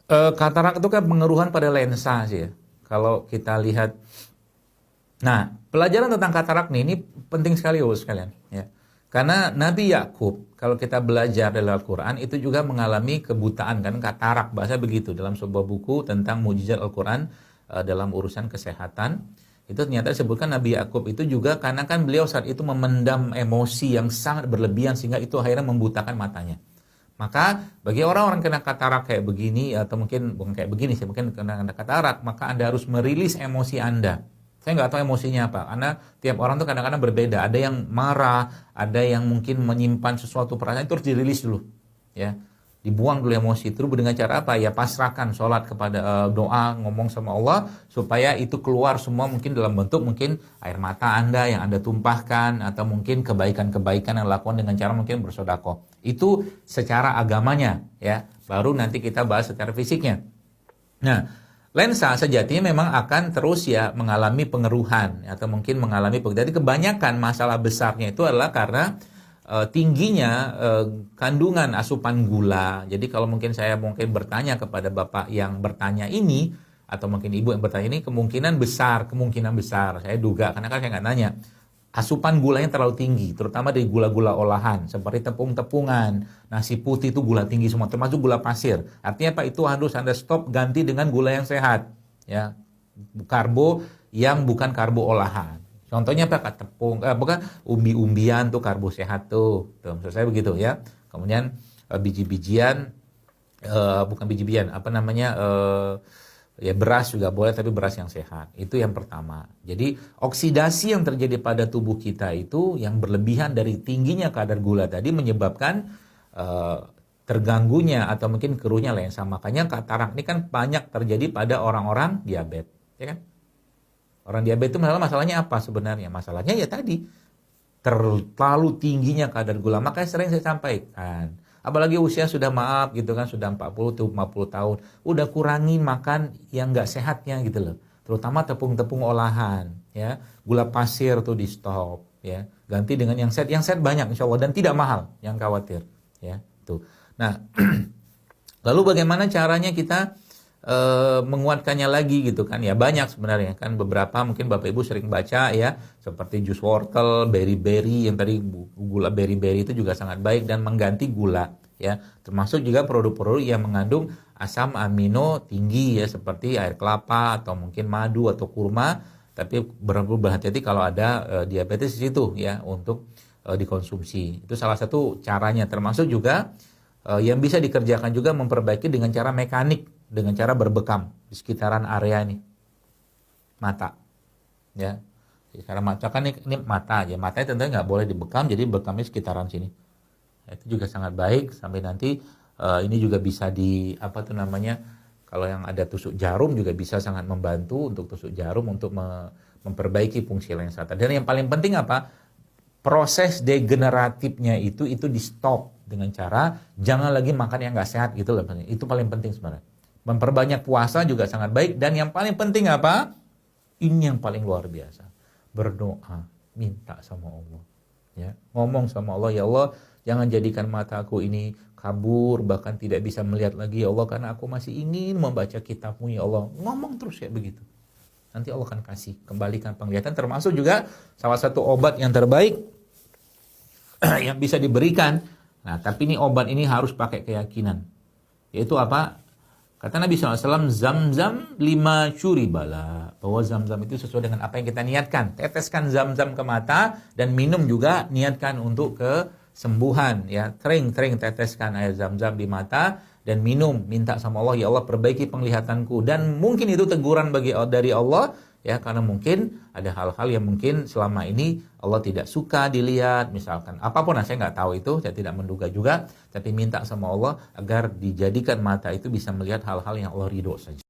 Katarak itu kan pengaruhan pada lensa sih ya. Kalau kita lihat, nah pelajaran tentang katarak nih ini penting sekali sekalian ya. Karena Nabi Yakub kalau kita belajar dari Al-Quran itu juga mengalami kebutaan kan, katarak bahasa begitu dalam sebuah buku tentang mukjizat Al-Quran dalam urusan kesehatan. Itu ternyata disebutkan Nabi Yakub itu juga karena kan beliau saat itu memendam emosi yang sangat berlebihan sehingga itu akhirnya membutakan matanya. Maka bagi orang-orang kena katarak kayak begini atau mungkin bukan kayak begini sih, mungkin kena katarak, maka Anda harus merilis emosi Anda. Saya nggak tahu emosinya apa, karena tiap orang tuh kadang-kadang berbeda. Ada yang marah, ada yang mungkin menyimpan sesuatu perasaan, itu harus dirilis dulu, ya. Dibuang dulu emosi. Terus dengan cara apa? Ya pasrahkan, sholat kepada doa, ngomong sama Allah supaya itu keluar semua mungkin dalam bentuk mungkin air mata Anda yang Anda tumpahkan atau mungkin kebaikan-kebaikan yang dilakukan dengan cara mungkin bersedekah. Itu secara agamanya, ya. Baru nanti kita bahas secara fisiknya. Nah, lensa sejatinya memang akan terus ya mengalami pengeruhan atau mungkin mengalami. Jadi kebanyakan masalah besarnya itu adalah karena tingginya kandungan asupan gula. Jadi kalau mungkin saya bertanya kepada Bapak yang bertanya ini atau mungkin Ibu yang bertanya ini, kemungkinan besar saya duga, karena kan saya nggak nanya, asupan gulanya terlalu tinggi, terutama dari gula-gula olahan seperti tepung-tepungan, nasi putih itu gula tinggi semua, termasuk gula pasir. Artinya apa? Itu harus Anda stop, ganti dengan gula yang sehat, ya, karbo yang bukan karbo olahan. Contohnya apa? Tepung, bukan umbi-umbian tuh karbo sehat tuh maksud saya begitu ya. Kemudian biji-bijian, bukan biji-bijian, apa namanya? Ya beras juga boleh, tapi beras yang sehat. Itu yang pertama. Jadi oksidasi yang terjadi pada tubuh kita itu yang berlebihan dari tingginya kadar gula tadi menyebabkan terganggunya atau mungkin keruhnya lensa. Makanya katarak ini kan banyak terjadi pada orang-orang diabetes, ya kan? Orang diabetes itu masalahnya apa sebenarnya? Masalahnya ya tadi terlalu tingginya kadar gula. Makanya sering saya sampaikan, apalagi usia sudah gitu kan, sudah 40 tuh 50 tahun, udah kurangi makan yang nggak sehatnya gitu loh. Terutama tepung-tepung olahan, ya. Gula pasir tuh di stop, ya. Ganti dengan yang sehat. Yang sehat banyak insya Allah dan tidak mahal, yang khawatir, ya. Tuh. Nah, lalu bagaimana caranya kita menguatkannya lagi gitu kan, ya banyak sebenarnya kan. Beberapa mungkin Bapak Ibu sering baca ya, seperti jus wortel, berry-berry, yang tadi gula berry-berry itu juga sangat baik dan mengganti gula ya, termasuk juga produk-produk yang mengandung asam amino tinggi ya, seperti air kelapa atau mungkin madu atau kurma, tapi berhati-hati kalau ada diabetes di situ ya, untuk dikonsumsi. Itu salah satu caranya, termasuk juga yang bisa dikerjakan juga memperbaiki dengan cara mekanik, dengan cara berbekam di sekitaran area ini mata, ya. Sekarang mata kan ini mata aja, matanya tentunya nggak boleh dibekam, jadi bekamnya sekitaran sini. Itu juga sangat baik. Sampai nanti ini juga bisa di apa tuh namanya, kalau yang ada tusuk jarum juga bisa sangat membantu untuk tusuk jarum untuk memperbaiki fungsi lensa. Dan yang paling penting apa? Proses degeneratifnya itu di stop dengan cara jangan lagi makan yang nggak sehat gitu loh. Itu paling penting sebenarnya. Memperbanyak puasa juga sangat baik, dan yang paling penting apa? Ini yang paling luar biasa. Berdoa, minta sama Allah. Ya, ngomong sama Allah, ya Allah, jangan jadikan mataku ini kabur, bahkan tidak bisa melihat lagi ya Allah, karena aku masih ingin membaca kitab-Mu ya Allah. Ngomong terus ya begitu. Nanti Allah akan kasih, kembalikan penglihatan, termasuk juga salah satu obat yang terbaik yang bisa diberikan. Nah, tapi ini obat ini harus pakai keyakinan. Yaitu apa? Kata Nabi SAW, zam-zam 5 syuribala. Bahwa zam-zam itu sesuai dengan apa yang kita niatkan. Teteskan zam-zam ke mata dan minum juga, niatkan untuk kesembuhan. Ya, tering teteskan air zam-zam di mata dan minum. Minta sama Allah, ya Allah perbaiki penglihatanku. Dan mungkin itu teguran dari Allah. Ya, karena mungkin ada hal-hal yang mungkin selama ini Allah tidak suka dilihat, misalkan apapun, saya nggak tahu itu, saya tidak menduga juga, tapi minta sama Allah agar dijadikan mata itu bisa melihat hal-hal yang Allah ridho saja.